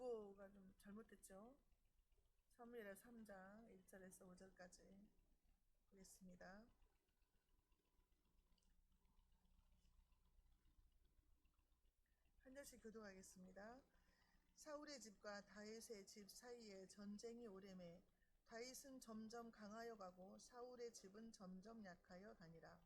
국어가 좀 잘못됐죠. 사무엘하 3장 1절에서 5절까지 보겠습니다. 한 절씩 교독하겠습니다. 사울의 집과 다윗의 집 사이에 전쟁이 오래매 다윗은 점점 강하여 가고 사울의 집은 점점 약하여 가니라.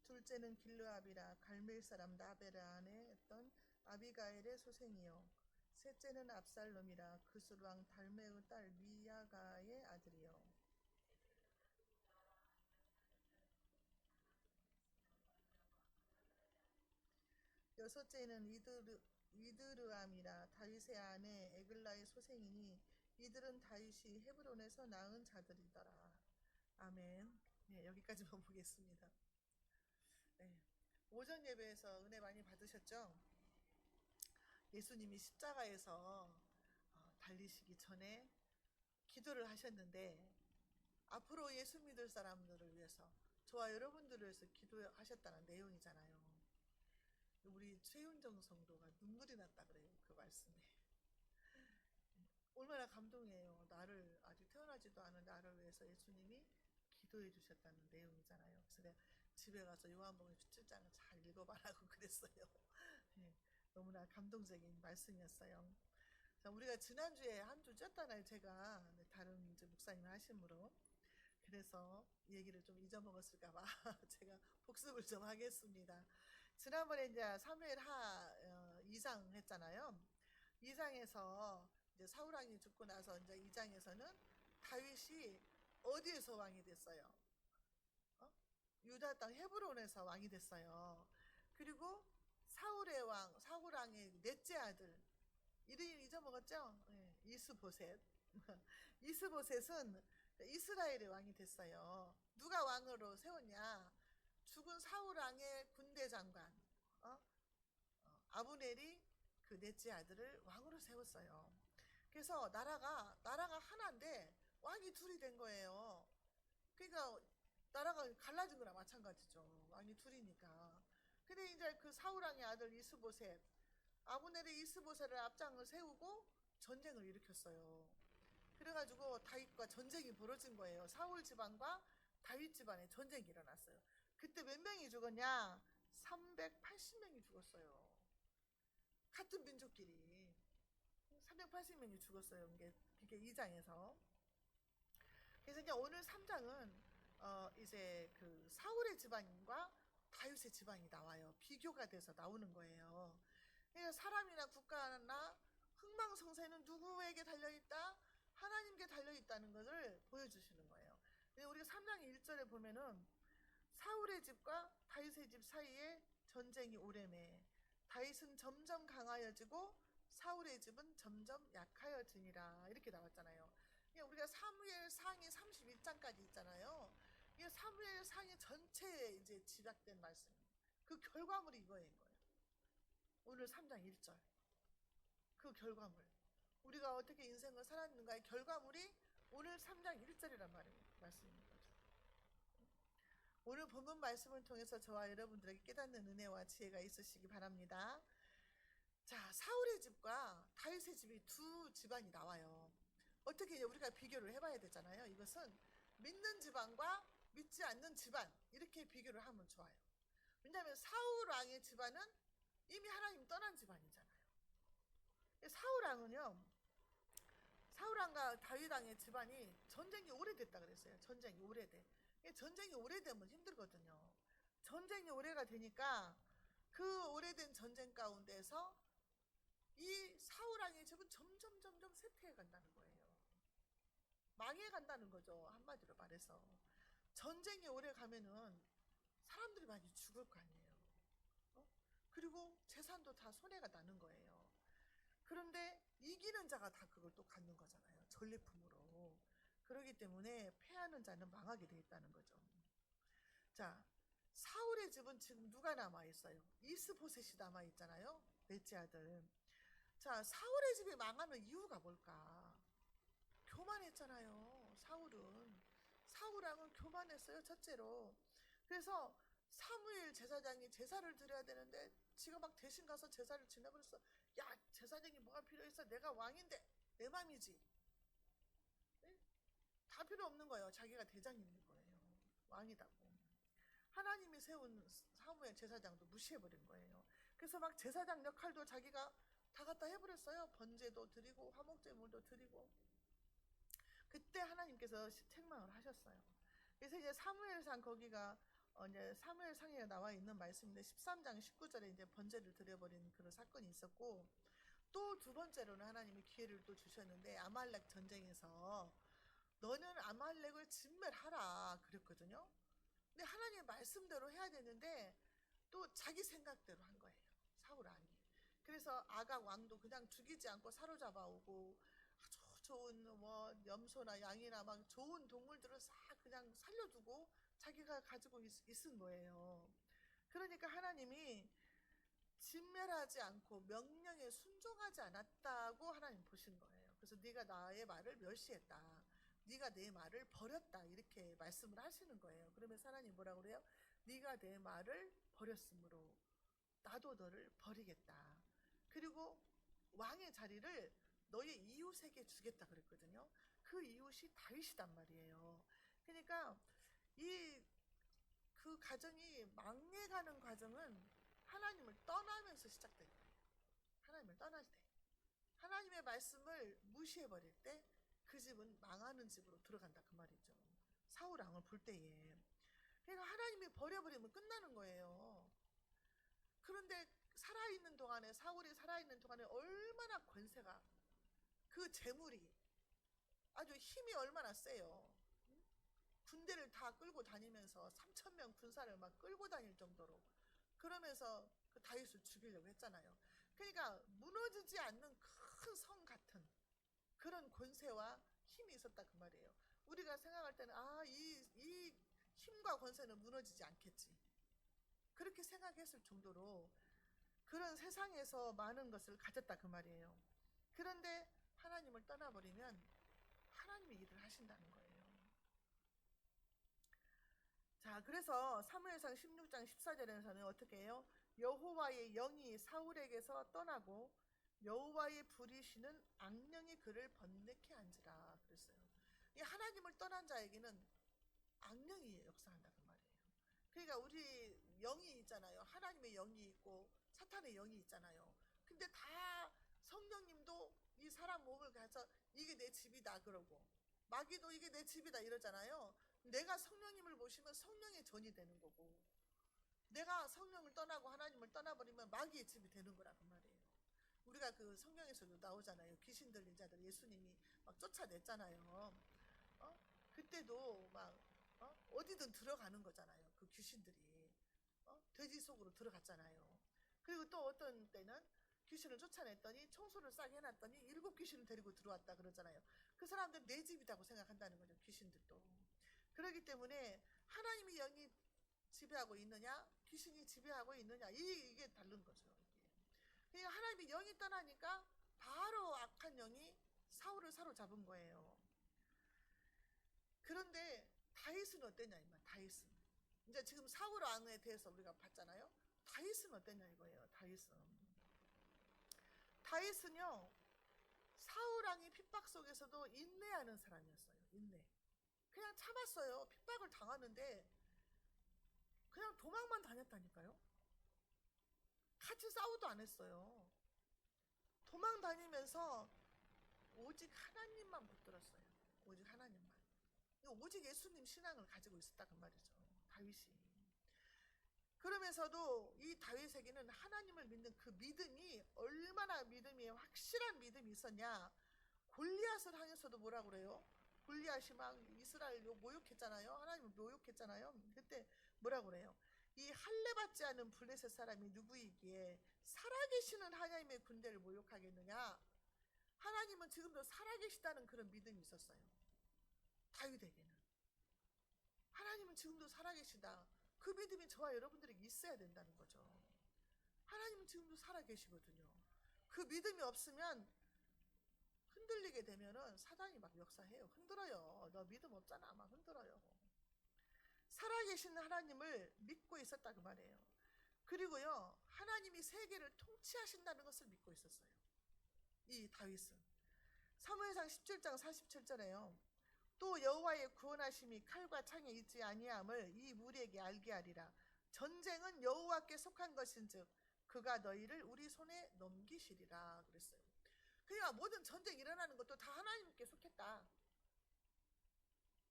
둘째는 길르압이라 갈멜 사람 나베라 안에 있던 아비가일의 소생이요 셋째는 압살롬이라 그술 왕 달메의 딸 미야가의 아들이요 여섯째는 이드르암이라 다윗의 아내 에글라의 소생이니 이들은 다윗이 헤브론에서 낳은 자들이더라. 아멘. 네, 여기까지만 보겠습니다. 네, 오전 예배에서 은혜 많이 받으셨죠? 예수님이 십자가에서 달리시기 전에 기도를 하셨는데 앞으로 예수 믿을 사람들을 위해서 저와 여러분들을 위해서 기도하셨다는 내용이잖아요. 우리 최윤정 성도가 눈물이 났다 그래요. 그 말씀에. 얼마나 감동이에요. 나를 아직 태어나지도 않은 나를 위해서 예수님이 기도해 주셨다는 내용이잖아요. 그래서 내가 집에 가서 요한복음 17장을 잘 읽어봐라고 그랬어요. 네, 너무나 감동적인 말씀이었어요. 자, 우리가 지난주에 한 주 쪘잖아요. 제가 다른 이제 목사님이 하심으로. 그래서 얘기를 좀 잊어먹었을까봐 제가 복습을 좀 하겠습니다. 지난번에 이제 사무엘하 2장 했잖아요. 2장에서 이제 사울 왕이 죽고 나서 이제 2장에서는 다윗이 어디에서 왕이 됐어요? 유다 땅 헤브론에서 왕이 됐어요. 그리고 사울 왕의 넷째 아들 이름이 잊어먹었죠? 네, 이스보셋. 이스보셋은 이스라엘의 왕이 됐어요. 누가 왕으로 세웠냐? 죽은 사울 왕의 군대 장관 아브넬이 그 넷째 아들을 왕으로 세웠어요. 그래서 나라가 하나인데 왕이 둘이 된 거예요. 그러니까 나라가 갈라진 거랑 마찬가지죠. 왕이 둘이니까. 근데 이제 그 사울 왕의 아들 이스보셋 아브넬이 이스보셋을 앞장을 세우고 전쟁을 일으켰어요. 그래가지고 다윗과 전쟁이 벌어진 거예요. 사울 집안과 다윗 집안에 전쟁이 일어났어요. 그때 몇 명이 죽었냐? 380명이 죽었어요. 같은 민족끼리 380명이 죽었어요. 이게 2장에서. 그래서 이제 오늘 3장은 이제 그 사울의 집안과 다윗의 집안이 나와요. 비교가 돼서 나오는 거예요. 그래서 사람이나 국가나 흥망성쇠는 누구에게 달려있다? 하나님께 달려있다는 것을 보여주시는 거예요. 우리가 3장 1절에 보면은 사울의 집과 다윗의 집 사이에 전쟁이 오래매 다윗은 점점 강하여지고 사울의 집은 점점 약하여지니라 이렇게 나왔잖아요. 우리가 사무엘 상이 31장까지 있잖아요. 이게 사무엘 상이 전체에 이제 집약된 말씀. 그 결과물이 이거인 거예요. 오늘 3장 1절. 그 결과물. 우리가 어떻게 인생을 살았는가의 결과물이 오늘 3장 1절이란 말씀인 거죠. 오늘 본문 말씀을 통해서 저와 여러분들에게 깨닫는 은혜와 지혜가 있으시기 바랍니다. 자, 사울의 집과 다윗의 집이 두 집안이 나와요. 어떻게 우리가 비교를 해봐야 되잖아요. 이것은 믿는 집안과 믿지 않는 집안 이렇게 비교를 하면 좋아요. 왜냐하면 사울 왕의 집안은 이미 하나님 떠난 집안이잖아요. 사울 왕은요, 사울 왕과 다윗 왕의 집안이 전쟁이 오래됐다 그랬어요. 전쟁이 오래돼. 전쟁이 오래되면 힘들거든요. 전쟁이 오래가 되니까 그 오래된 전쟁 가운데서 이 사울 왕의 집은 점점 쇠퇴해 간다는 거예요. 망해 간다는 거죠. 한마디로 말해서. 전쟁이 오래 가면은 사람들이 많이 죽을 거 아니에요. 그리고 재산도 다 손해가 나는 거예요. 그런데 이기는 자가 다 그걸 또 갖는 거잖아요. 전리품으로. 그렇기 때문에 패하는 자는 망하게 돼 있다는 거죠. 자, 사울의 집은 지금 누가 남아있어요? 이스보셋이 남아있잖아요. 넷째 아들. 자, 사울의 집이 망하는 이유가 뭘까? 교만했잖아요. 사울 왕은 교만했어요. 첫째로 그래서 사무엘 제사장이 제사를 드려야 되는데 지가 막 대신 가서 제사를 지내버렸어. 야, 제사장이 뭐가 필요했어? 내가 왕인데 내 맘이지. 네? 다 필요 없는 거예요. 자기가 대장이 있는 거예요. 왕이다고. 하나님이 세운 사무엘 제사장도 무시해버린 거예요. 그래서 막 제사장 역할도 자기가 다 갖다 해버렸어요. 번제도 드리고 화목제물도 드리고. 그때 하나님께서 책망을 하셨어요. 그래서 이제 사무엘상 거기가 이제 사무엘상에 나와 있는 말씀인데 13장 19절에 이제 번제를 드려버린 그런 사건이 있었고, 또 두 번째로는 하나님이 기회를 또 주셨는데 아말렉 전쟁에서 너는 아말렉을 진멸하라 그랬거든요. 근데 하나님의 말씀대로 해야 되는데 또 자기 생각대로 한 거예요. 사울 왕이. 그래서 아각 왕도 그냥 죽이지 않고 사로잡아 오고 아주 좋은 뭐 염소나 양이나 막 좋은 동물들을 싹 그냥 살려두고 자기가 가지고 있은 거예요. 그러니까 하나님이 진멸하지 않고 명령에 순종하지 않았다고 하나님 보신 거예요. 그래서 네가 나의 말을 멸시했다. 네가 내 말을 버렸다. 이렇게 말씀을 하시는 거예요. 그러면서 하나님 뭐라고 그래요? 네가 내 말을 버렸으므로 나도 너를 버리겠다. 그리고 왕의 자리를 너의 이웃에게 주겠다 그랬거든요. 그 이웃이 다윗이단 말이에요. 그러니까 이 그 가정이 망해가는 과정은 하나님을 떠나면서 시작된 거예요. 하나님을 떠날 때, 하나님의 말씀을 무시해버릴 때 그 집은 망하는 집으로 들어간다 그 말이죠. 사울 왕을 볼 때에. 그러니까 하나님이 버려버리면 끝나는 거예요. 그런데 살아있는 동안에, 사울이 살아있는 동안에 얼마나 권세가, 그 재물이 아주 힘이 얼마나 세요. 군대를 다 끌고 다니면서 3,000명 군사를 막 끌고 다닐 정도로, 그러면서 그 다윗을 죽이려고 했잖아요. 그러니까 무너지지 않는 큰 성 같은 그런 권세와 힘이 있었다 그 말이에요. 우리가 생각할 때는 이 힘과 권세는 무너지지 않겠지, 그렇게 생각했을 정도로 그런 세상에서 많은 것을 가졌다 그 말이에요. 그런데 하나님을 떠나버리면 하나님이 일을 하신다는 거예요. 자, 그래서 사무엘상 16장 14절에서는 어떻게 해요? 여호와의 영이 사울에게서 떠나고 여호와의 부리시는 악령이 그를 번뇌케 한지라 그랬어요. 이 하나님을 떠난 자에게는 악령이 역사한다 그 말이에요. 그러니까 우리 영이 있잖아요. 하나님의 영이 있고 사탄의 영이 있잖아요. 근데 다 성령님도 이 사람 몸을 가서 이게 내 집이다 그러고, 마귀도 이게 내 집이다 이러잖아요. 내가 성령님을 모시면 성령의 전이 되는 거고, 내가 성령을 떠나고 하나님을 떠나버리면 마귀의 집이 되는 거라 그 말이에요. 우리가 그 성경에서도 나오잖아요. 귀신 들린 자들 예수님이 막 쫓아냈잖아요. 그때도 막 어디든 들어가는 거잖아요. 그 귀신들이 돼지 속으로 들어갔잖아요. 그리고 또 어떤 때는 귀신을 쫓아냈더니 청소를 싹 해놨더니 7귀신을 데리고 들어왔다 그러잖아요. 그 사람들은 내 집이라고 생각한다는 거죠. 귀신들도. 그렇기 때문에 하나님의 영이 지배하고 있느냐 귀신이 지배하고 있느냐 이게 다른 거죠. 그러니까 하나님의 영이 떠나니까 바로 악한 영이 사울을 사로잡은 거예요. 그런데 다윗은 어땠냐 이말. 다윗은 이제 지금 사울 왕에 대해서 우리가 봤잖아요. 다윗은 어땠냐 이거예요. 다윗은요 사울 왕이 핍박 속에서도 인내하는 사람이었어요. 인내. 그냥 참았어요. 핍박을 당하는데 그냥 도망만 다녔다니까요. 같이 싸우도 안 했어요. 도망 다니면서 오직 하나님만 붙들었어요. 오직 하나님만. 오직 예수님 신앙을 가지고 있었다 그 말이죠. 다윗이. 그러면서도 이 다윗에게는 하나님을 믿는 그 믿음이 얼마나 믿음이 확실한 믿음이 있었냐. 골리앗을 향해서도 뭐라 그래요? 골리앗이 막 이스라엘 모욕했잖아요. 하나님을 모욕했잖아요. 그때 뭐라 그래요? 이 할례받지 않은 블레셋 사람이 누구이기에 살아계시는 하나님의 군대를 모욕하겠느냐. 하나님은 지금도 살아계시다는 그런 믿음이 있었어요. 다윗에게는 하나님은 지금도 살아계시다. 그 믿음이 저와 여러분들이 있어야 된다는 거죠. 하나님은 지금도 살아계시거든요. 그 믿음이 없으면 흔들리게 되면은 사단이 막 역사해요. 흔들어요. 너 믿음 없잖아. 막 흔들어요. 살아계신 하나님을 믿고 있었다 그 말이에요. 그리고요, 하나님이 세계를 통치하신다는 것을 믿고 있었어요. 이 다윗은 사무엘상 17장 47절에요. 또 여호와의 구원하심이 칼과 창에 있지 아니함을 이 무리에게 알게 하리라. 전쟁은 여호와께 속한 것인즉 그가 너희를 우리 손에 넘기시리라 그랬어요. 그러니까 모든 전쟁이 일어나는 것도 다 하나님께 속했다.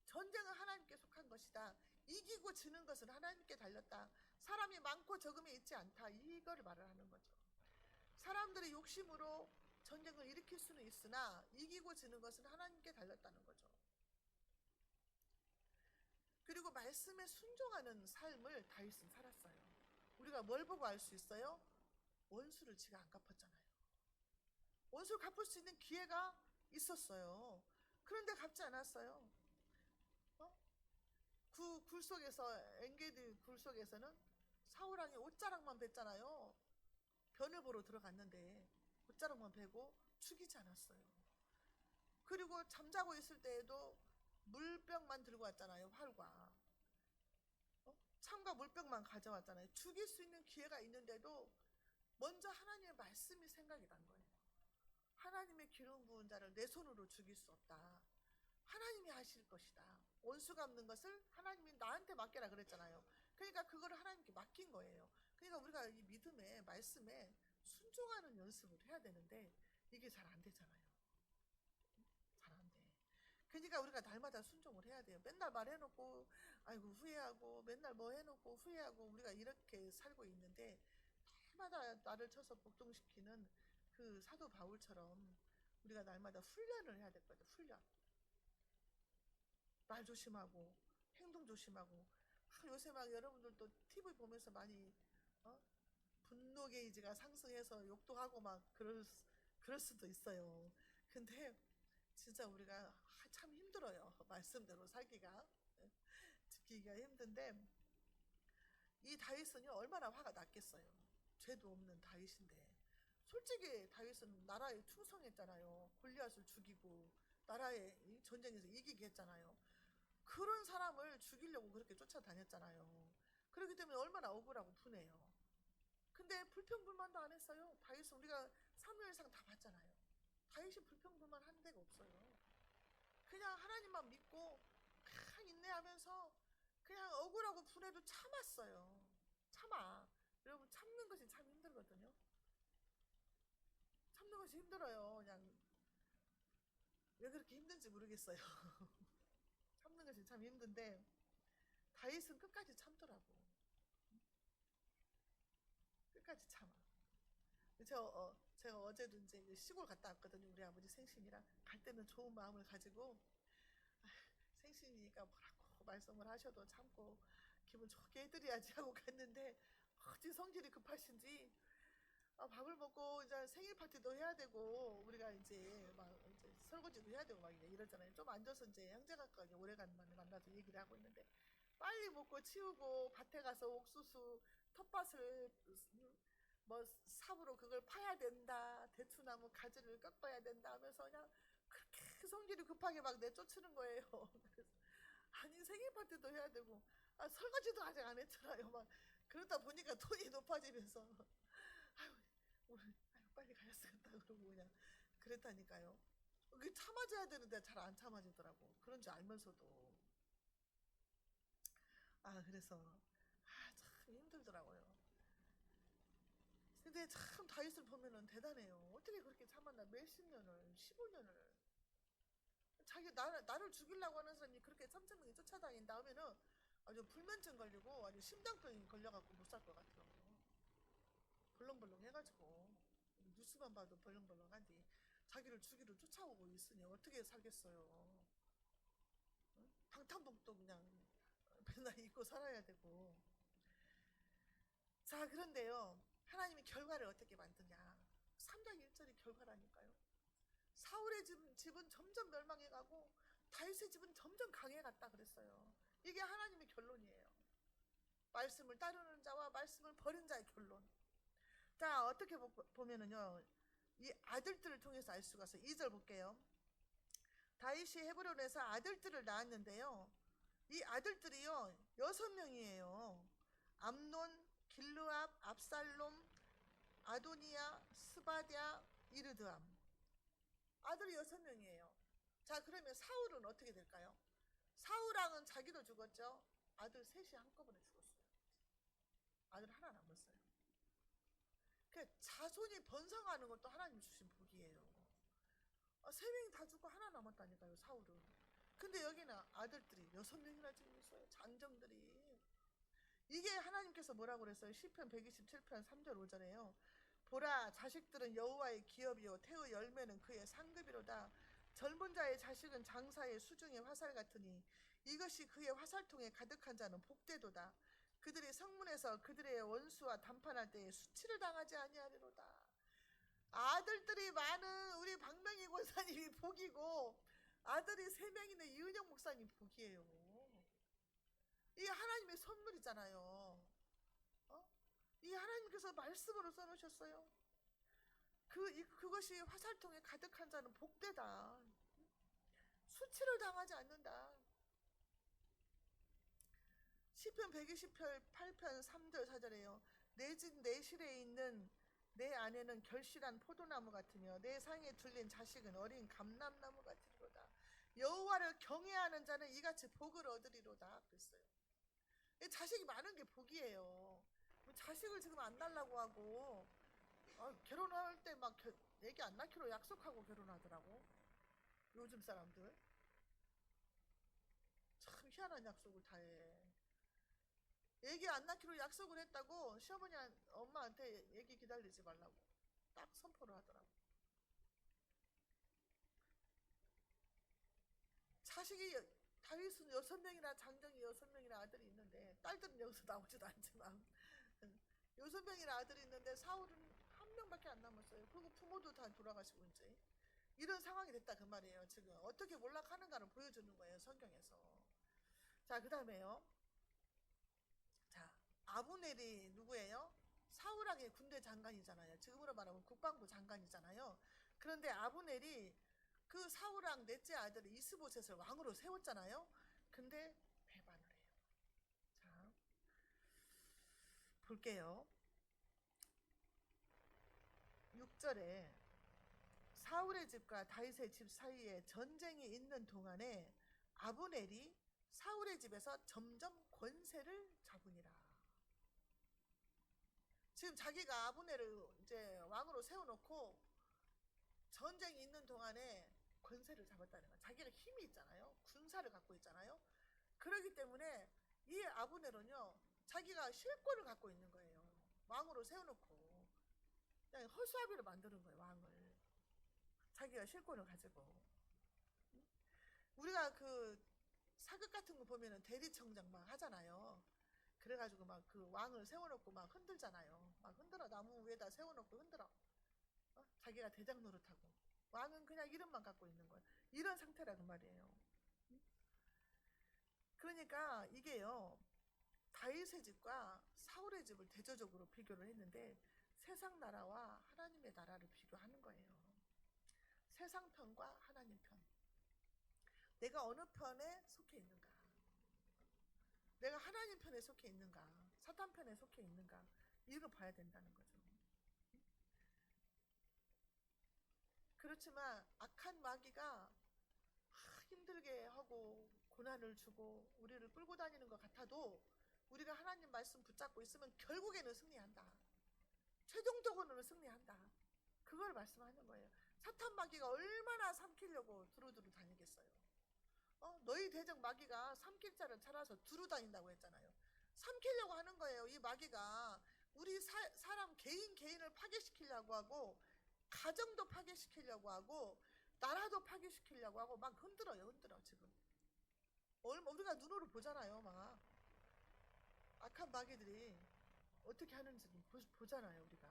전쟁은 하나님께 속한 것이다. 이기고 지는 것은 하나님께 달렸다. 사람이 많고 적음에 있지 않다. 이거를 말을 하는 거죠. 사람들의 욕심으로 전쟁을 일으킬 수는 있으나 이기고 지는 것은 하나님께 달렸다는 거죠. 그리고 말씀에 순종하는 삶을 다윗은 살았어요. 우리가 뭘 보고 알 수 있어요? 원수를 지가 안 갚았잖아요. 원수를 갚을 수 있는 기회가 있었어요. 그런데 갚지 않았어요. 그 굴 속에서, 엔게디 굴 속에서는 사울왕이 옷자락만 뱄잖아요. 변을 보러 들어갔는데 옷자락만 베고 죽이지 않았어요. 그리고 잠자고 있을 때에도 물병만 들고 왔잖아요. 활과 창과 물병만 가져왔잖아요. 죽일 수 있는 기회가 있는데도 먼저 하나님의 말씀이 생각이 난 거예요. 하나님의 기름 부은 자를 내 손으로 죽일 수 없다. 하나님이 하실 것이다. 원수 갚는 것을 하나님이 나한테 맡겨라 그랬잖아요. 그러니까 그거를 하나님께 맡긴 거예요. 그러니까 우리가 이 믿음의 말씀에 순종하는 연습을 해야 되는데 이게 잘 안 되잖아요. 잘 안 돼. 그러니까 우리가 날마다 순종을 해야 돼요. 맨날 말해놓고 아이고 후회하고, 맨날 뭐 해놓고 후회하고, 우리가 이렇게 살고 있는데 날마다 나를 쳐서 복종시키는 그 사도 바울처럼 우리가 날마다 훈련을 해야 될 거예요. 훈련. 말 조심하고 행동 조심하고. 요새 막 여러분들도 TV 보면서 많이 분노 게이지가 상승해서 욕도 하고 막 그럴 수도 있어요. 근데 진짜 우리가 참 힘들어요. 말씀대로 살기가, 지키기가 힘든데, 이 다윗은요 얼마나 화가 났겠어요. 죄도 없는 다윗인데. 솔직히 다윗은 나라에 충성했잖아요. 골리앗을 죽이고 나라의 전쟁에서 이기게 했잖아요. 그런 사람을 죽이려고 그렇게 쫓아다녔잖아요. 그렇기 때문에 얼마나 억울하고 분해요. 근데 불평불만도 안 했어요. 다윗은 우리가 사무엘상 다 봤잖아요. 다윗이 불평불만 한 데가 없어요. 그냥 하나님만 믿고 그냥 인내하면서 그냥 억울하고 분해도 참았어요. 참아. 여러분, 참는 것이 참 힘들거든요. 참는 것이 힘들어요. 그냥 왜 그렇게 힘든지 모르겠어요. 참는 것이 참 힘든데 다윗은 끝까지 참더라고. 끝까지 참아. 제가 어제도 이제 시골 갔다 왔거든요. 우리 아버지 생신이라. 갈 때는 좋은 마음을 가지고 생신이니까 뭐라고 말씀을 하셔도 참고 기분 좋게 해드려야지 하고 갔는데 어찌 성질이 급하신지 밥을 먹고 이제 생일 파티도 해야 되고 우리가 이제 막 이제 설거지도 해야 되고 막 이러잖아요. 좀 앉아서 이제 형제가까지 오래간만에 만나서 얘기를 하고 있는데 빨리 먹고 치우고 밭에 가서 옥수수 텃밭을 뭐 삽으로 그걸 파야 된다. 대추나무 가지를 꺾어야 된다 하면서 그냥 그렇게 성질이 급하게 막 내쫓는 거예요. 그래서 아니 생일 파티도 해야 되고 설거지도 아직 안 했잖아요. 막 그러다 보니까 돈이 높아지면서 아유 우리 빨리 가야겠다 그러고 그냥 그랬다니까요. 그게 참아줘야 되는데 잘 안 참아지더라고. 그런 줄 알면서도. 그래서 참 힘들더라고요. 근데 참 다윗을 보면은 대단해요. 어떻게 그렇게 참았나. 몇십 년을, 15년을. 나를 죽이려고 하는 사람이 그렇게 삼천명이 쫓아다닌다 하면은 아주 불면증 걸리고 아주 심장병이 걸려갖고 못 살 것 같아요. 벌렁벌렁 해가지고 뉴스만 봐도 벌렁벌렁한데 자기를 죽이러 쫓아오고 있으니 어떻게 살겠어요. 응? 방탄복도 그냥 맨날 입고 살아야 되고. 자, 그런데요 하나님이 결과를 어떻게 만드냐. 3장 1절이 결과라니까요. 사울의 집은 점점 멸망해가고 다윗의 집은 점점 강해갔다 그랬어요. 이게 하나님의 결론이에요. 말씀을 따르는 자와 말씀을 버린 자의 결론. 자, 어떻게 보면은요 이 아들들을 통해서 알 수가 있어요. 2절 볼게요. 다윗이 헤브론에서 아들들을 낳았는데요 이 아들들이요 6명이에요. 암논, 길르압, 압살롬, 아도니아, 스바랴, 이르드암. 아들이 6명이에요. 자, 그러면 사울은 어떻게 될까요? 사울왕은 자기도 죽었죠. 아들 셋이 한꺼번에 죽었어요. 아들 하나 남았어요. 그 자손이 번성하는 것도 하나님 주신 복이에요. 3명이 다 죽고 하나 남았다니까요, 사울은. 근데 여기는 아들들이 6명이나 지금 있어요. 장정들이. 이게 하나님께서 뭐라고 그랬어요? 시편 127편 3절 5절에요. 보라, 자식들은 여호와의 기업이요 태의 열매는 그의 상급이로다. 젊은 자의 자식은 장사의 수중의 화살 같으니 이것이 그의 화살통에 가득한 자는 복되도다. 그들이 성문에서 그들의 원수와 담판할 때에 수치를 당하지 아니하리로다. 아들들이 많은 우리 박명희 권사님이 복이고 아들이 3명이나 이은영 목사님 복이에요. 이게 하나님의 선물이잖아요. 이 하나님께서 말씀으로 써놓으셨어요. 그것이 화살통에 가득한 자는 복되다. 수치를 당하지 않는다. 시편 128편 3절 4절에요. 내 집 내 실에 있는 내 아내는 결실한 포도나무 같으며 내 상에 둘린 자식은 어린 감람나무 같으리로다. 여호와를 경외하는 자는 이같이 복을 얻으리로다 그랬어요. 자식이 많은 게 복이에요. 자식을 지금 안 달라고 하고 결혼할 때 막 애기 안 낳기로 약속하고 결혼하더라고. 요즘 사람들 참 희한한 약속을 다 해. 애기 안 낳기로 약속을 했다고 시어머니 엄마한테 애기 기다리지 말라고 딱 선포를 하더라고. 자식이 다윗은 6명이나 장정이 6명이나 아들이 있는데 딸들은 여기서 나오지도 않지만 6명이나 아들이 있는데 사울은 한 명밖에 안 남았어요. 그리고 부모도 다 돌아가시고 이제 이런 상황이 됐다 그 말이에요. 지금 어떻게 몰락하는가를 보여주는 거예요 성경에서. 자, 그 다음에요. 자, 아브넬이 누구예요? 사울왕의 군대 장관이잖아요. 지금으로 말하면 국방부 장관이잖아요. 그런데 아브넬이 그 사울왕 넷째 아들 이스보셋을 왕으로 세웠잖아요. 근데 배반을 해요. 자, 볼게요. 6절에 사울의 집과 다윗의 집 사이에 전쟁이 있는 동안에 아브넬이 사울의 집에서 점점 권세를 잡으니라. 지금 자기가 아브넬을 이제 왕으로 세워놓고 전쟁이 있는 동안에 권세를 잡았다는 거야. 자기가 힘이 있잖아요. 군사를 갖고 있잖아요. 그렇기 때문에 이 아브넬은요 자기가 실권을 갖고 있는 거예요. 왕으로 세워놓고 그냥 허수아비를 만드는 거예요. 왕을 자기가 실권을 가지고. 우리가 그 사극 같은 거 보면은 대리청장 막 하잖아요. 그래가지고 막 그 왕을 세워놓고 막 흔들잖아요. 막 흔들어. 나무 위에다 세워놓고 흔들어. 자기가 대장 노릇하고. 왕은 그냥 이름만 갖고 있는 거예요. 이런 상태라는 말이에요. 그러니까 이게요 다윗의 집과 사울의 집을 대조적으로 비교를 했는데 세상 나라와 하나님의 나라를 비교하는 거예요. 세상 편과 하나님 편. 내가 어느 편에 속해 있는가? 내가 하나님 편에 속해 있는가? 사탄 편에 속해 있는가? 이걸 봐야 된다는 거죠. 그렇지만 악한 마귀가 힘들게 하고 고난을 주고 우리를 끌고 다니는 것 같아도 우리가 하나님 말씀 붙잡고 있으면 결국에는 승리한다. 최종적으로는 승리한다. 그걸 말씀하는 거예요. 사탄 마귀가 얼마나 삼키려고 두루두루 다니겠어요. 너희 대적 마귀가 삼킬 자를 찾아서 두루 다닌다고 했잖아요. 삼키려고 하는 거예요. 이 마귀가 우리 사람 개인을 파괴시키려고 하고 가정도 파괴시키려고 하고 나라도 파괴시키려고 하고 막 흔들어요. 지금 우리가 눈으로 보잖아요. 막 악한 마귀들이 어떻게 하는지 보잖아요. 우리가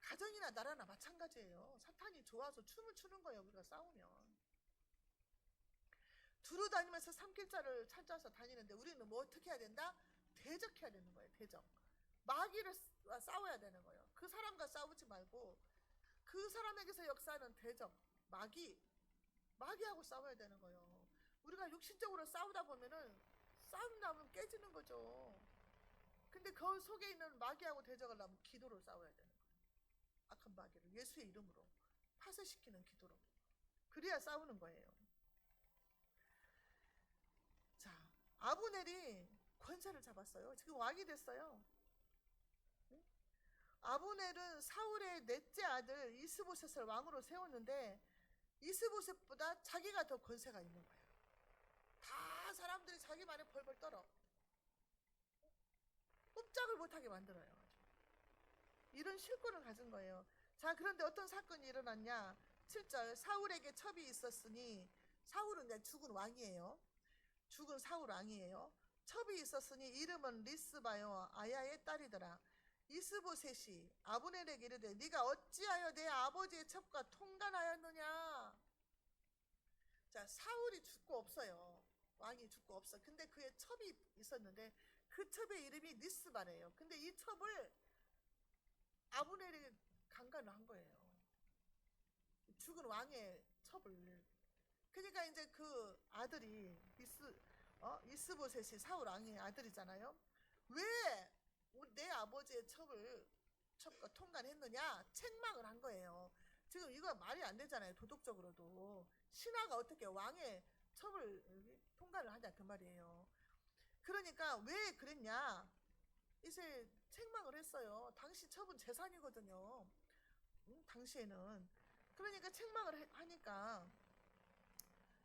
가정이나 나라나 마찬가지예요. 사탄이 좋아서 춤을 추는 거예요. 우리가 싸우면 두루 다니면서 삼킬 자를 찾아서 다니는데 우리는 뭐 어떻게 해야 된다? 대적해야 되는 거예요. 대적. 마귀를 싸워야 되는 거예요. 그 사람과 싸우지 말고 그 사람에게서 역사하는 대적 마귀하고 싸워야 되는 거예요. 우리가 육신적으로 싸우다 보면은 싸움 나면 깨지는 거죠. 근데 그 속에 있는 마귀하고 대적을 하면 기도로 싸워야 되는 거예요. 악한 마귀를 예수의 이름으로 파쇄시키는 기도로. 그래야 싸우는 거예요. 자, 아브넬이 권세를 잡았어요. 지금 왕이 됐어요. 응? 아브넬은 사울의 넷째 아들 이스보셋을 왕으로 세웠는데 이스보셋보다 자기가 더 권세가 있는 거예요. 다 사람들이 자기 말에 벌벌 떨어. 꼼짝을 못하게 만들어요. 이런 실권을 가진 거예요. 자, 그런데 어떤 사건이 일어났냐? 7절 사울에게 첩이 있었으니, 사울은 이제 죽은 왕이에요. 죽은 사울 왕이에요. 첩이 있었으니 이름은 리스바요 아야의 딸이더라. 이스보셋이 아브넬에게 이르되 네가 어찌하여 내 아버지의 첩과 통간하였느냐. 자, 사울이 죽고 없어요. 왕이 죽고 없어. 근데 그의 첩이 있었는데 그 첩의 이름이 리스바래요. 근데 이 첩을 아브넬이 강간을 한 거예요. 죽은 왕의 첩을. 그러니까 이제 그 아들이 이스보셋이 사울 왕의 아들이잖아요. 왜 내 아버지의 첩과 통간했느냐? 책망을 한 거예요. 지금 이거 말이 안 되잖아요. 도덕적으로도. 신하가 어떻게 왕의 첩을 통과를 하냐 그 말이에요. 그러니까 왜 그랬냐? 이제 책망을 했어요. 당시 첩은 재산이거든요. 당시에는. 그러니까 책망을 하니까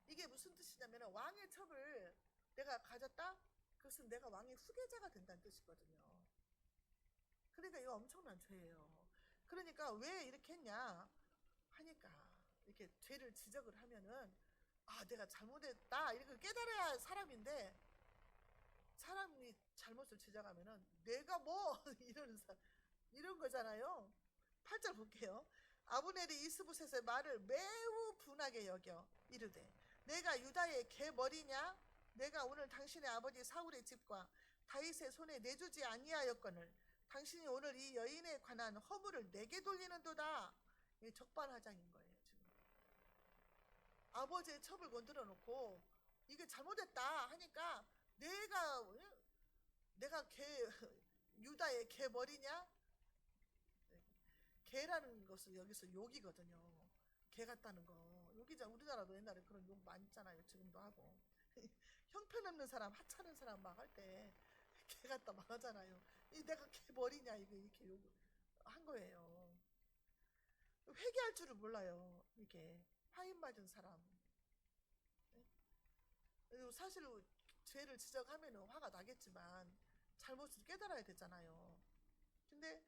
이게 무슨 뜻이냐면 왕의 첩을 내가 가졌다? 그것은 내가 왕의 후계자가 된다는 뜻이거든요. 그러니까 이거 엄청난 죄예요. 그러니까 왜 이렇게 했냐 하니까 이렇게 죄를 지적을 하면은 내가 잘못했다 이렇게 깨달아야 사람인데 사람이 잘못을 지적하면은 내가 뭐 이런 거잖아요. 8절 볼게요. 아브넬이 이스보셋의 말을 매우 분하게 여겨 이르되 내가 유다의 개머리냐? 내가 오늘 당신의 아버지 사울의 집과 다윗의 손에 내주지 아니하였거늘 당신이 오늘 이 여인에 관한 허물을 내게 돌리는도다. 이게 적반하장인 거예요. 지금 아버지의 첩을 건드려 놓고 이게 잘못했다 하니까 내가 유다의 개머리냐? 개라는 것은 여기서 욕이거든요. 개 같다는 거. 욕이자 우리나라도 옛날에 그런 욕 많이 있잖아요. 지금도 하고. 형편없는 사람, 하찮은 사람 막 할 때 개 같다 막 하잖아요. 내가 개머리냐 이거 이렇게 욕한 거예요. 회개할 줄을 몰라요. 이게 화인 맞은 사람. 사실 죄를 지적하면 화가 나겠지만 잘못을 깨달아야 되잖아요. 근데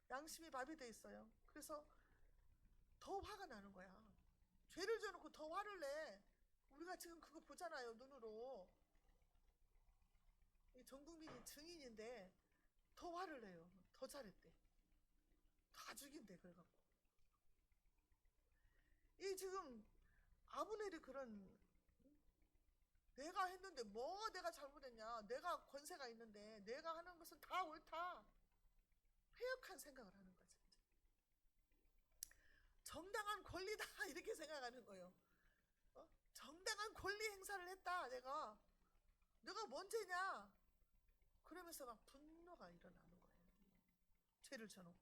양심이 마비돼 있어요. 그래서 더 화가 나는 거야. 죄를 져놓고 더 화를 내. 우리가 지금 그거 보잖아요. 눈으로. 전 국민이 증인인데 더 화를 내요. 더 잘했대. 다 죽인대. 그래갖고 이 지금 아브넬이 그런 내가 했는데 뭐 내가 잘못했냐? 내가 권세가 있는데 내가 하는 것은 다 옳다. 회역한 생각을 하는 거지. 정당한 권리다 이렇게 생각하는 거예요. 정당한 권리 행사를 했다. 내가 뭔 죄냐? 그러면서 막 분노가 일어나는 거예요. 죄를 져놓고.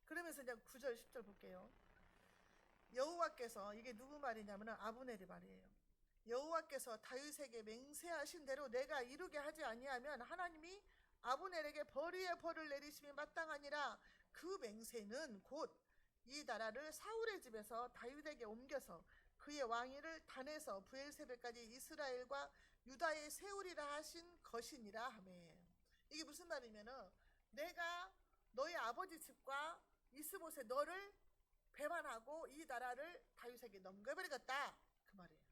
그러면서 이제 9절 10절 볼게요. 여호와께서 이게 누구 말이냐면 아브넬의 말이에요. 여호와께서 다윗에게 맹세하신 대로 내가 이루게 하지 아니하면 하나님이 아브넬에게 벌 위에 벌을 내리심이 마땅하니라. 그 맹세는 곧 이 나라를 사울의 집에서 다윗에게 옮겨서 그의 왕위를 단에서 브엘세베까지 이스라엘과 유다에 세우리라 하신 것이니라 하매. 이게 무슨 말이면은 내가 너희 아버지 집과 이스보셋 너를 배반하고 이 나라를 다윗에게 넘겨버리겠다 그 말이에요.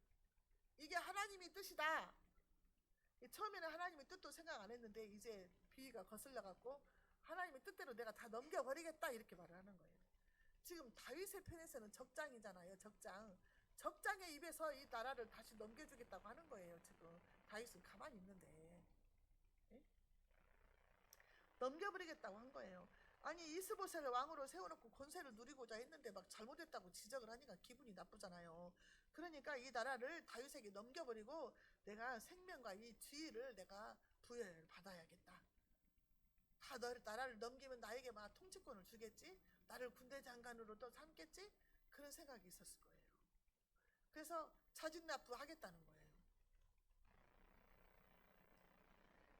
이게 하나님의 뜻이다. 처음에는 하나님의 뜻도 생각 안 했는데 이제 비위가 거슬려 갖고 하나님의 뜻대로 내가 다 넘겨버리겠다 이렇게 말을 하는 거예요. 지금 다윗의 편에서는 적장이잖아요. 적장의 입에서 이 나라를 다시 넘겨주겠다고 하는 거예요. 지금 다윗은 가만히 있는데 넘겨버리겠다고 한 거예요. 아니 이스보셋을 왕으로 세워놓고 권세를 누리고자 했는데 막 잘못했다고 지적을 하니까 기분이 나쁘잖아요. 그러니까 이 나라를 다윗에게 넘겨버리고 내가 생명과 이 지위를 내가 부여를 받아야겠다. 다 나라를 넘기면 나에게 막 통치권을 주겠지? 나를 군대 장관으로 또 삼겠지? 그런 생각이 있었을 거예요. 그래서 자진납부 하겠다는 거예요.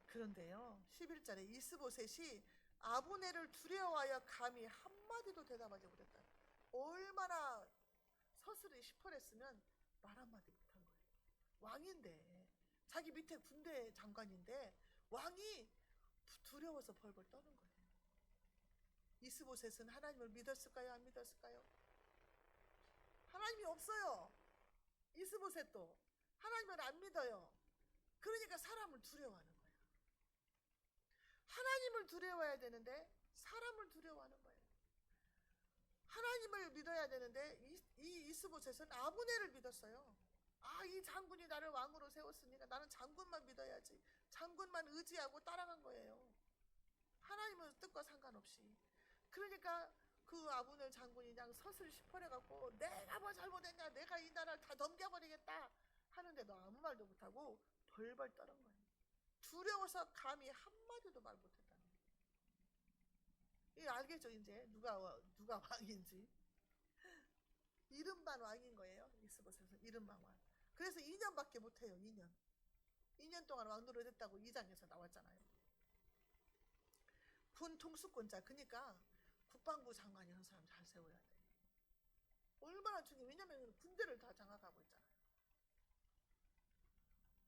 그런데요, 11절에 이스보셋이 아브넬을 두려워하여 감히 한마디도 대답하지 못했다. 얼마나 서슬이 시퍼랬으면 말 한마디 못한 거예요. 왕인데, 자기 밑에 군대 장관인데 왕이 두려워서 벌벌 떠는 거예요. 이스보셋은 하나님을 믿었을까요? 안 믿었을까요? 하나님이 없어요. 이스보셋도 하나님을 안 믿어요. 그러니까 사람을 두려워하는 거예요. 하나님을 두려워해야 되는데 사람을 두려워하는 거예요. 하나님을 믿어야 되는데 이 이스보셋은 아브넬을 믿었어요. 아, 이 장군이 나를 왕으로 세웠으니까 나는 장군만 믿어야지. 장군만 의지하고 따라간 거예요. 하나님은 뜻과 상관없이. 그러니까 그 아브넬 장군이 그냥 서슬 시퍼래갖고 내가 뭐 잘못했냐, 내가 이 나라를 다 넘겨버리겠다 하는데도 아무 말도 못하고 벌벌 떠는 거예요. 두려워서 감히 한마디도 말 못했다는 거예요. 이거 알겠죠? 이제 누가 왕인지. 이른반 왕인 거예요. 이스보셋은 이른반 왕. 그래서 2년밖에 못해요. 2년 동안 왕 노릇했다고 2장에서 나왔잖아요. 군 통수권자. 그러니까 국방부 장관이라는 사람 잘 세워야 돼. 얼마나 중요해. 왜냐면 군대를 다 장악하고 있잖아요.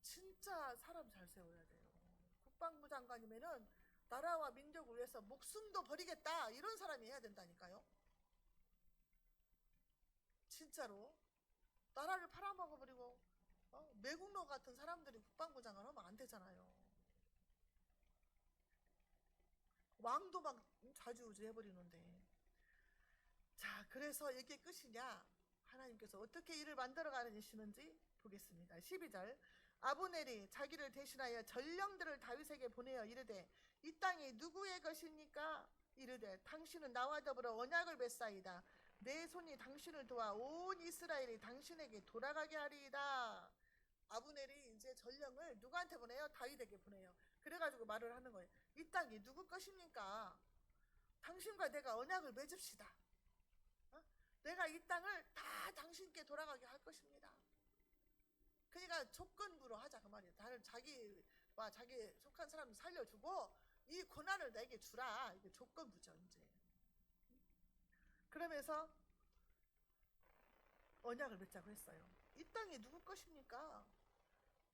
진짜 사람 잘 세워야 돼요. 국방부 장관이면은 나라와 민족을 위해서 목숨도 버리겠다 이런 사람이 해야 된다니까요. 진짜로 나라를 팔아먹어버리고 매국노 같은 사람들이 국방부 장관 하면 안 되잖아요. 왕도 막 좌지우지 해버리는데. 자, 그래서 이게 끝이냐? 하나님께서 어떻게 일을 만들어 가시는지 보겠습니다. 12절. 아브넬이 자기를 대신하여 전령들을 다윗에게 보내어 이르되 이 땅이 누구의 것입니까? 이르되 당신은 나와 더불어 언약을 맺사이다. 내 손이 당신을 도와 온 이스라엘이 당신에게 돌아가게 하리이다. 아브넬이 이제 전령을 누구한테 보내요? 다윗에게 보내요. 그래가지고 말을 하는 거예요. 이 땅이 누구 것입니까? 당신과 내가 언약을 맺읍시다. 내가 이 땅을 다 당신께 돌아가게 할 것입니다. 그러니까 조건부로 하자 그 말이에요. 다른 자기와 자기 속한 사람 살려주고 이 고난을 내게 주라. 이게 조건부죠 이제. 그러면서 언약을 맺자고 했어요. 이 땅이 누구 것입니까?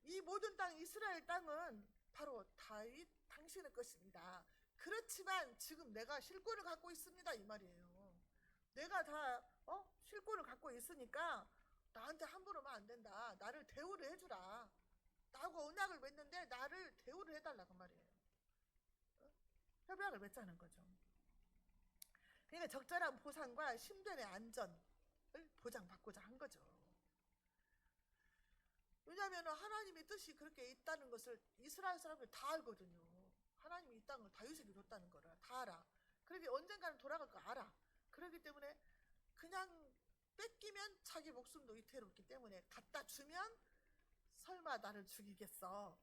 이 모든 땅 이스라엘 땅은 바로 다윗 당신의 것입니다. 그렇지만 지금 내가 실권을 갖고 있습니다 이 말이에요. 내가 다 실권을 갖고 있으니까 나한테 함부로 하면 안 된다. 나를 대우를 해주라. 나하고 언약을 맺는데 나를 대우를 해달라 그 말이에요. 협약을 맺자는 거죠. 그러니까 적절한 보상과 신변의 안전을 보장받고자 한 거죠. 왜냐하면 하나님의 뜻이 그렇게 있다는 것을 이스라엘 사람들 다 알거든요. 하나님이 이 땅을 다윗에게 줬다는 거를 다 알아. 그러기 언젠가는 돌아갈 거 알아. 그렇기 때문에 그냥 뺏기면 자기 목숨도 위태롭기 때문에 갖다 주면 설마 나를 죽이겠어.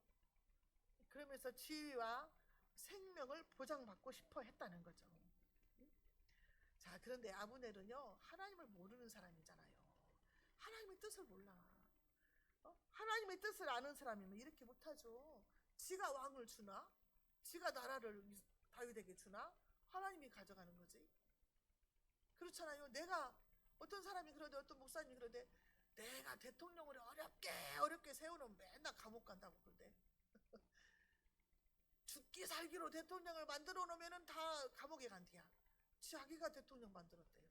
그러면서 지위와 생명을 보장받고 싶어 했다는 거죠. 자, 그런데 아브넬은요 하나님을 모르는 사람이잖아요. 하나님의 뜻을 몰라. 하나님의 뜻을 아는 사람이면 이렇게 못하죠. 지가 왕을 주나? 지가 나라를 다윗에게 주나? 하나님이 가져가는 거지. 그렇잖아요. 내가 어떤 사람이 그러대, 어떤 목사님이 그러대, 내가 대통령을 어렵게 세우면 맨날 감옥 간다고 그러대. 죽기 살기로 대통령을 만들어 놓으면 다 감옥에 간대야. 자기가 대통령 만들었대요.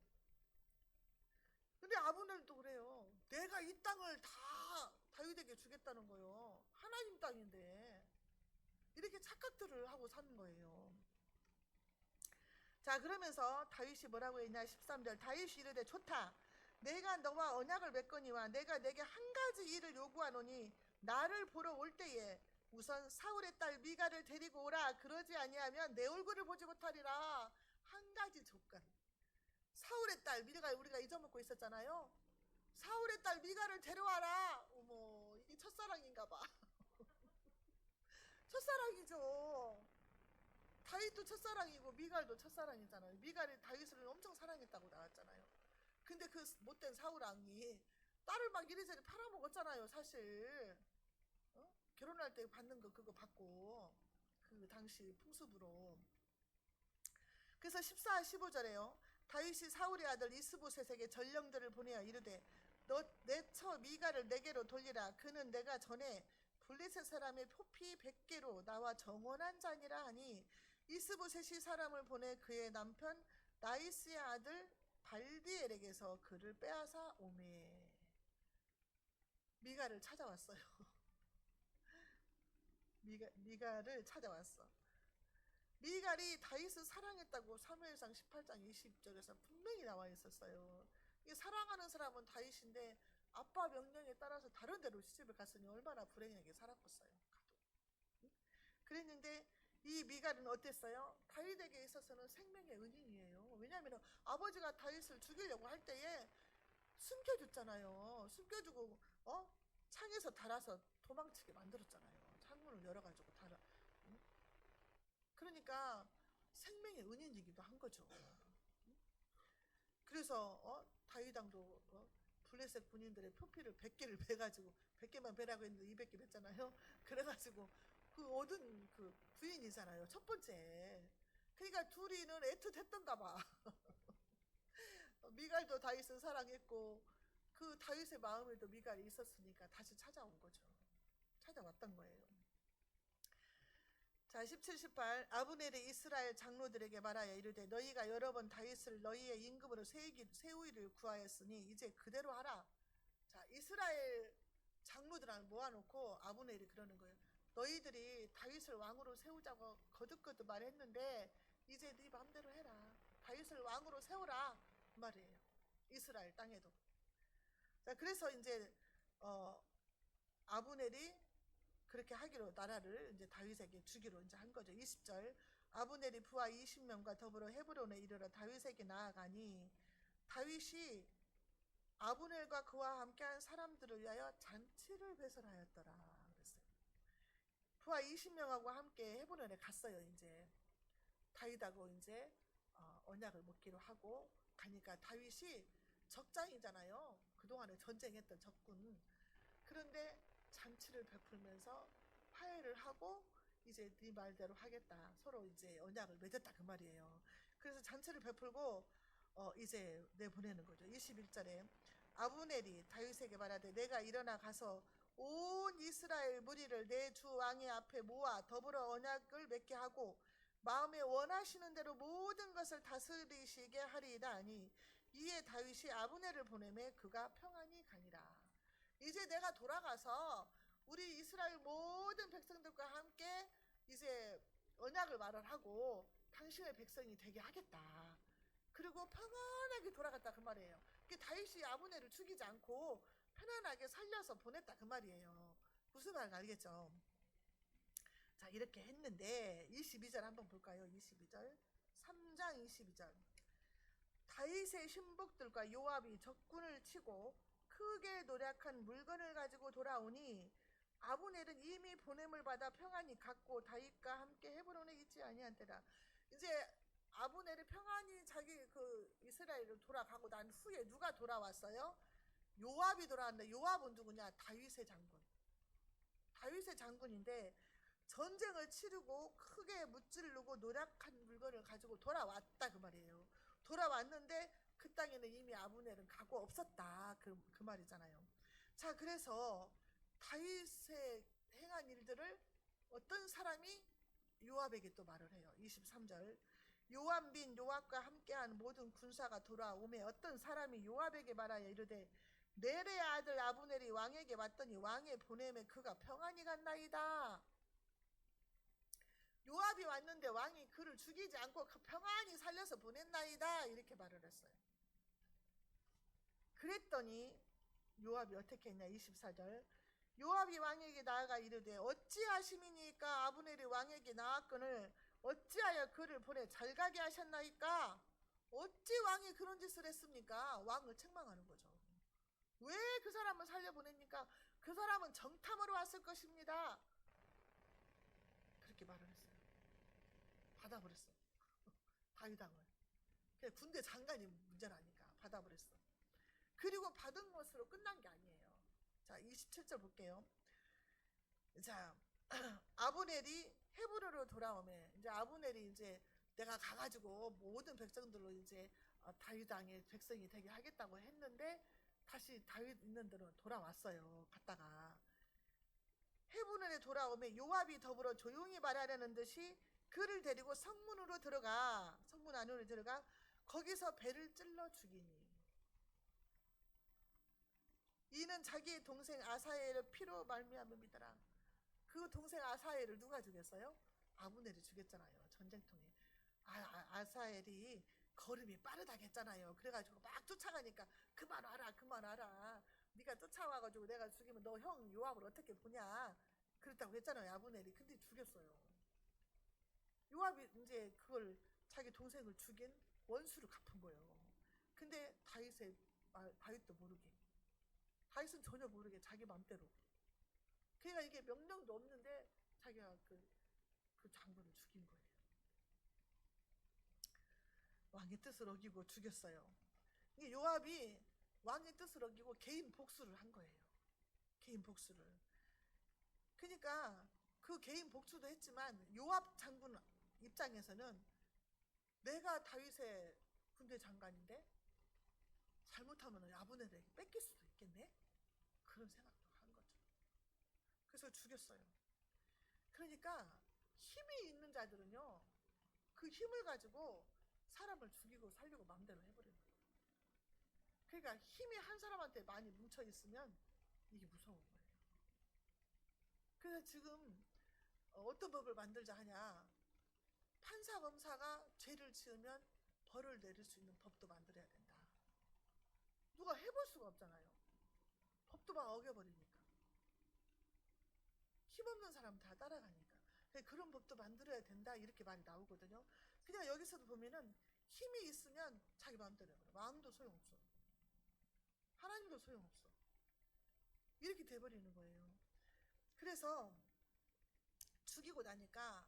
근데 아브넬도 그래요. 내가 이 땅을 다 다윗에게 주겠다는 거예요. 하나님 땅인데. 이렇게 착각들을 하고 사는 거예요. 자, 그러면서 다윗이 뭐라고 했냐? 13절. 다윗이 이르되 좋다. 내가 너와 언약을 맺거니와 내가 내게 한 가지 일을 요구하노니 나를 보러 올 때에 우선 사울의 딸 미가를 데리고 오라. 그러지 아니하면 내 얼굴을 보지 못하리라. 한 가지 조건. 사울의 딸 미가 우리가 잊어먹고 있었잖아요. 사울의 딸 미가를 데려와라. 어머, 이게 첫사랑인가 봐. 첫사랑이죠. 다윗도 첫사랑이고 미갈도 첫사랑이잖아요. 미갈이 다윗을 엄청 사랑했다고 나왔잖아요. 근데 그 못된 사울 왕이 딸을 막 이리저리 팔아먹었잖아요, 사실. 어? 결혼할 때 받는 거 그거 받고 그 당시 풍습으로. 그래서 14, 15절에요. 다윗이 사울의 아들 이스보셋에게 전령들을 보내어 이르되 너 내 처 미갈을 내게로 돌리라. 그는 내가 전에 블레셋 사람의 표피 100개로 나와 정원한 자니라 하니 이스보셋이 사람을 보내 그의 남편 나이스의 아들 발디엘에게서 그를 빼앗아 오매. 미갈을 찾아왔어요. 미갈을 찾아왔어. 미갈이 다윗을 사랑했다고 사무엘상 18장 20절에서 분명히 나와 있었어요. 이 사랑하는 사람은 다윗인데 아빠 명령에 따라서 다른 데로 시집을 갔으니 얼마나 불행하게 살았겠어요. 그랬는데 이 미갈은 어땠어요? 다윗에게 있어서는 생명의 은인이에요. 왜냐하면 아버지가 다윗을 죽이려고 할 때에 숨겨줬잖아요. 숨겨주고 창에서 달아서 도망치게 만들었잖아요. 창문을 열어가지고 달아. 그러니까 생명의 은인이기도 한 거죠. 그래서 다윗왕도 블레셋 군인들의 표피를 100개를 베가지고 100개만 베라고 했는데 200개 뱄잖아요. 그래가지고 그 얻은 그 부인이잖아요. 첫 번째. 그러니까 둘이는 애틋했던가 봐. 미갈도 다윗을 사랑했고 그 다윗의 마음에도 미갈이 있었으니까 다시 찾아온 거죠. 찾아왔던 거예요. 자, 17, 18 아브넬이 이스라엘 장로들에게 말하여 이르되 너희가 여러 번 다윗을 너희의 임금으로 세우기를 구하였으니 이제 그대로 하라. 자, 이스라엘 장로들을 모아놓고 아브넬이 그러는 거예요. 너희들이 다윗을 왕으로 세우자고 거듭거듭 말했는데 이제 네 마음대로 해라. 다윗을 왕으로 세우라 그 말이에요. 이스라엘 땅에도. 자, 그래서 이제 아브넬이 그렇게 하기로 나라를 이제 다윗에게 주기로 이제 한 거죠. 20절 아브넬이 부하 20명과 더불어 헤브론에 이르러 다윗에게 나아가니 다윗이 아브넬과 그와 함께한 사람들을 위하여 잔치를 배설하였더라 그랬어요. 부하 20명하고 함께 헤브론에 갔어요. 이제 다윗하고 이제 언약을 맺기로 하고 가니까 다윗이 적장이잖아요. 그동안에 전쟁했던 적군. 그런데 잔치를 베풀면서 화해를 하고 이제 네 말대로 하겠다. 서로 이제 언약을 맺었다 그 말이에요. 그래서 잔치를 베풀고 이제 내보내는 거죠. 21절에 아브넬이 다윗에게 말하되 내가 일어나 가서 온 이스라엘 무리를 내 주 왕의 앞에 모아 더불어 언약을 맺게 하고 마음에 원하시는 대로 모든 것을 다스리시게 하리이다 하니 이에 다윗이 아브넬을 보내매 그가 평안히 가니라. 이제 내가 돌아가서 우리 이스라엘 모든 백성들과 함께 이제 언약을 말을 하고 당신의 백성이 되게 하겠다. 그리고 평안하게 돌아갔다 그 말이에요. 다윗이 아브넬을 죽이지 않고 편안하게 살려서 보냈다 그 말이에요. 무슨 말인지 알겠죠? 자, 이렇게 했는데 22절 한번 볼까요? 22절 3장 22절 다윗의 신복들과 요압이 적군을 치고 크게 노력한 물건을 가지고 돌아오니 아브넬은 이미 보냄을 받아 평안히 갔고 다윗과 함께 헤브론에 있지 아니한테라. 이제 아브넬이 평안히 자기 그 이스라엘로 돌아가고 난 후에 누가 돌아왔어요? 요압이 돌아왔는데 요압은 누구냐? 다윗의 장군. 다윗의 장군인데 전쟁을 치르고 크게 무찌르고 노력한 물건을 가지고 돌아왔다 그 말이에요. 돌아왔는데 그 땅에는 이미 아브넬은 가고 없었다 그 말이잖아요. 자, 그래서 다윗의 행한 일들을 어떤 사람이 요압에게 또 말을 해요. 23절 요압 및 요압과 함께한 모든 군사가 돌아오매 어떤 사람이 요압에게 말하여 이르되 넬의 아들 아브넬이 왕에게 왔더니 왕의 보냄에 그가 평안히 갔나이다. 요압이 왔는데 왕이 그를 죽이지 않고 평안히 살려서 보냈나이다 이렇게 말을 했어요. 그랬더니 요압이 어떻게 했냐. 24절 요압이 왕에게 나아가 이르되 어찌하심이니까 아브넬이 왕에게 나았거늘 어찌하여 그를 보내 잘가게 하셨나이까. 어찌 왕이 그런 짓을 했습니까? 왕을 책망하는 거죠. 왜 그 사람을 살려보냅니까? 그 사람은 정탐으로 왔을 것입니다. 그렇게 말을 했어요. 받아버렸어. 다윗왕을. 그냥 군대 장관이 문제라니까 받아버렸어. 그리고 받은 것으로 끝난 게 아니에요. 자, 27절 볼게요. 자, 아브넬이 헤브론으로 돌아오면 이제 아브넬이 이제 내가 가가지고 모든 백성들로 이제 다윗 왕의 백성이 되게 하겠다고 했는데 다시 다윗 있는 데로 돌아왔어요. 갔다가 헤브론에 돌아오면 요압이 더불어 조용히 말하려는 듯이 그를 데리고 성문 안으로 들어가 거기서 배를 찔러 죽이니 이는 자기의 동생 아사엘의 피로 말미암음이더라. 그 동생 아사엘을 누가 죽였어요? 아브넬이 죽였잖아요. 전쟁통에. 아사엘이 걸음이 빠르다고 했잖아요. 그래가지고 막 쫓아가니까 그만 와라. 네가 쫓아와가지고 내가 죽이면 너 형 요압을 어떻게 보냐. 그랬다고 했잖아요. 아브넬이. 근데 죽였어요. 요압이 이제 그걸 자기 동생을 죽인 원수를 갚은 거예요. 근데 다윗도 모르게. 다윗은 전혀 모르게 자기 맘대로. 그러니까 이게 명령도 없는데 자기가 그 장군을 죽인 거예요. 왕의 뜻을 어기고 죽였어요. 이게 요압이 왕의 뜻을 어기고 개인 복수를 한 거예요. 개인 복수를. 그러니까 그 개인 복수도 했지만 요압 장군 입장에서는 내가 다윗의 군대 장관인데 잘못하면 아브넬에게 뺏길 수도 있겠네? 그런 생각도 한 거죠. 그래서 죽였어요. 그러니까 힘이 있는 자들은요, 그 힘을 가지고 사람을 죽이고 살리고 마음대로 해버리는 거예요. 그러니까 힘이 한 사람한테 많이 뭉쳐 있으면 이게 무서운 거예요. 그래서 지금 어떤 법을 만들자 하냐, 판사 검사가 죄를 지으면 벌을 내릴 수 있는 법도 만들어야 된다. 누가 해볼 수가 없잖아요. 법도 막 어겨버리니까. 힘없는 사람 다 따라가니까. 그런 법도 만들어야 된다 이렇게 말이 나오거든요. 그냥 여기서도 보면은 힘이 있으면 자기 마음대로 해버려. 왕도 소용없어. 하나님도 소용없어. 이렇게 돼버리는 거예요. 그래서 죽이고 나니까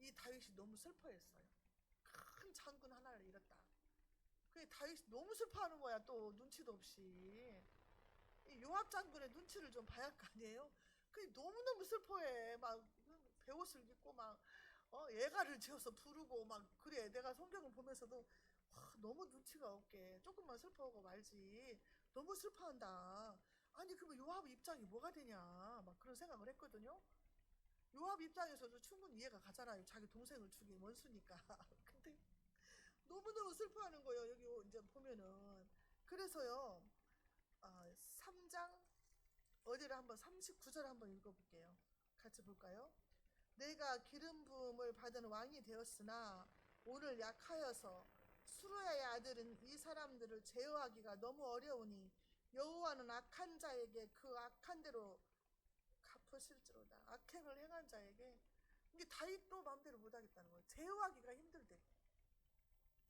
이 다윗이 너무 슬퍼했어요. 큰 장군 하나를 잃었다. 그 다윗이 너무 슬퍼하는 거야. 또 눈치도 없이. 이 요압 장군의 눈치를 좀 봐야 할 거 아니에요. 그 너무너무 슬퍼해. 막 베옷을 입고 막 예가를 지어서 부르고 막 그래. 내가 성경을 보면서도 너무 눈치가 없게 조금만 슬퍼하고 말지. 너무 슬퍼한다. 아니 그러면 요압 입장이 뭐가 되냐 막 그런 생각을 했거든요. 요압 입장에서도 충분히 이해가 가잖아요. 자기 동생을 죽인 원수니까. 근데 너무너무 슬퍼하는 거예요. 여기 이제 보면은. 그래서요. 3장 어디를 한번 39절 한번 읽어볼게요. 같이 볼까요? 내가 기름 부음을 받은 왕이 되었으나 오늘 약하여서 수르야의 아들은 이 사람들을 제어하기가 너무 어려우니 여호와는 악한 자에게 그 악한 대로 갚으실지로다. 악행을 행한 자에게. 이게 다윗도 마음대로 못하겠다는 거예요. 제어하기가 힘들대.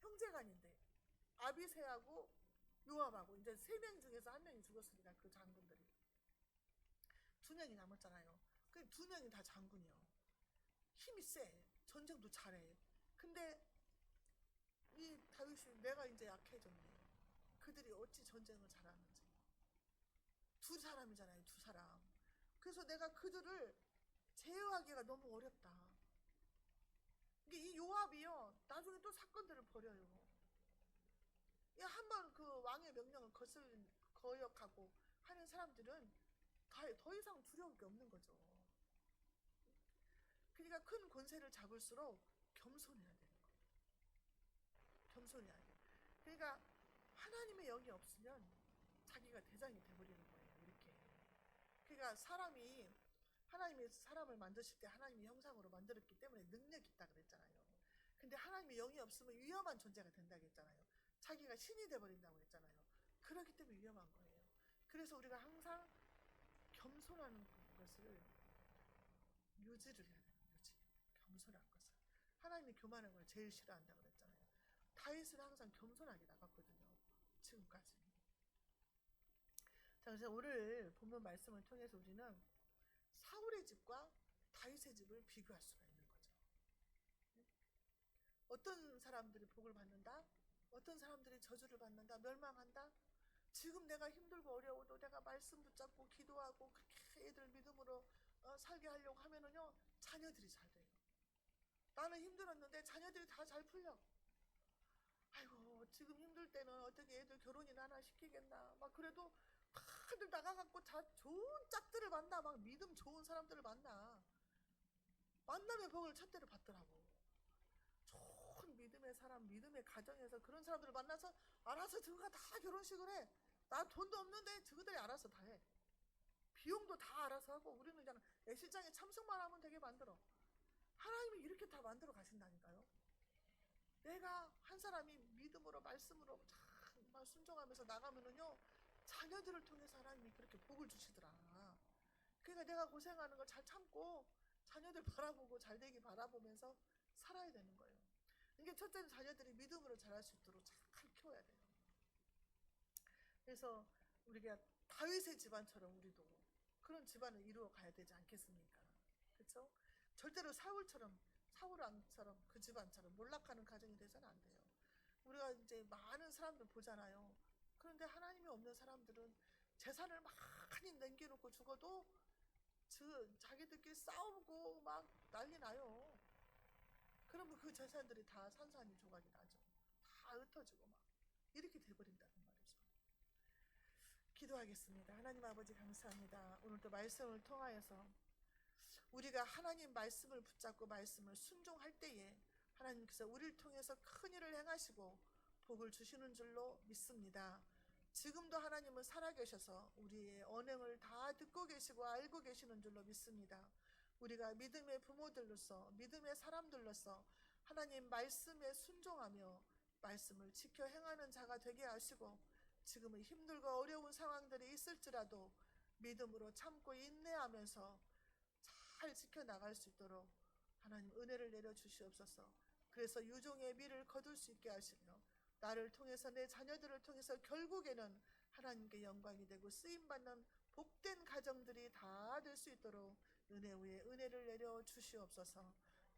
형제간인데 아비새하고 요압하고 이제 3명 중에서 1명이 죽었으니까 그 장군들이 2명이 남았잖아요. 그 2명이 다 장군이요. 힘이 세. 전쟁도 잘해. 근데 이 다윗이 내가 이제 약해졌네. 그들이 어찌 전쟁을 잘하는지. 2사람이잖아요. 2사람. 그래서 내가 그들을 제어하기가 너무 어렵다. 이게 이 요압이요. 나중에 또 사건들을 벌여요. 한번 그 왕의 명령을 거역하고 하는 사람들은 더 이상 두려울 게 없는 거죠. 그러니까 큰 권세를 잡을수록 겸손해야 되는 거예요. 겸손해야 돼요. 그러니까 하나님의 영이 없으면 자기가 대장이 돼버리는 거예요. 이렇게. 그러니까 하나님이 사람을 만드실 때 하나님의 형상으로 만들었기 때문에 능력이 있다 그랬잖아요. 근데 하나님의 영이 없으면 위험한 존재가 된다고 했잖아요. 자기가 신이 돼버린다고 했잖아요. 그렇기 때문에 위험한 거예요. 그래서 우리가 항상 겸손하는 것을 유지를 해야 돼요. 겸손한 것을. 하나님이 교만한 걸 제일 싫어한다고 그랬잖아요. 다윗은 항상 겸손하게 나갔거든요. 지금까지. 자, 그래서 오늘 본문 말씀을 통해서 우리는 사울의 집과 다윗의 집을 비교할 수가 있는 거죠. 어떤 사람들이 복을 받는다? 어떤 사람들이 저주를 받는다? 멸망한다? 지금 내가 힘들고 어려워도 내가 말씀 붙잡고 기도하고 그렇게 애들 믿음으로 살게 하려고 하면은요, 자녀들이 잘 돼요. 나는 힘들었는데 자녀들이 다 잘 풀려. 아이고, 지금 힘들 때는 어떻게 애들 결혼이나 하나 시키겠나. 막 그래도 다들 나가갖고 좋은 짝들을 만나. 막 믿음 좋은 사람들을 만나. 만남의 복을 첫대를 받더라고. 좋은 믿음의 사람, 믿음의 가정에서 그런 사람들을 만나서 알아서 저가 다 결혼식을 해. 난 돈도 없는데 저들이 알아서 다 해. 비용도 다 알아서 하고 우리는 그냥 예식장에 참석만 하면 되게 만들어. 하나님이 이렇게 다 만들어 가신다니까요. 내가 한 사람이 믿음으로 말씀으로 정말 순종하면서 나가면은요, 자녀들을 통해서 하나님이 그렇게 복을 주시더라. 그러니까 내가 고생하는 걸 잘 참고 자녀들 바라보고 잘 되기 바라보면서 살아야 되는 거예요. 이게 첫째는 자녀들이 믿음으로 자랄 수 있도록 잘 키워야 돼요. 그래서 우리가 다윗의 집안처럼 우리도 그런 집안을 이루어 가야 되지 않겠습니까? 그렇죠? 절대로 사울처럼 그 집안처럼 몰락하는 가정이 돼서는 안 돼요. 우리가 이제 많은 사람들 보잖아요. 그런데 하나님이 없는 사람들은 재산을 많이 남겨놓고 죽어도 자기들끼리 싸우고 막 난리 나요. 그러면 그 재산들이 다 산산이 조각이 나죠. 다 흩어지고 막 이렇게 돼버린다는 말이죠. 기도하겠습니다. 하나님 아버지 감사합니다. 오늘도 말씀을 통하여서 우리가 하나님 말씀을 붙잡고 말씀을 순종할 때에 하나님께서 우리를 통해서 큰 일을 행하시고 복을 주시는 줄로 믿습니다. 지금도 하나님은 살아계셔서 우리의 언행을 다 듣고 계시고 알고 계시는 줄로 믿습니다. 우리가 믿음의 부모들로서 믿음의 사람들로서 하나님 말씀에 순종하며 말씀을 지켜 행하는 자가 되게 하시고 지금은 힘들고 어려운 상황들이 있을지라도 믿음으로 참고 인내하면서 잘 지켜나갈 수 있도록 하나님 은혜를 내려주시옵소서. 그래서 유종의 미를 거둘 수 있게 하시며 나를 통해서 내 자녀들을 통해서 결국에는 하나님께 영광이 되고 쓰임받는 복된 가정들이 다 될 수 있도록 은혜 위에 은혜를 내려주시옵소서.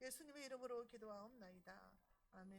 예수님의 이름으로 기도하옵나이다. 아멘.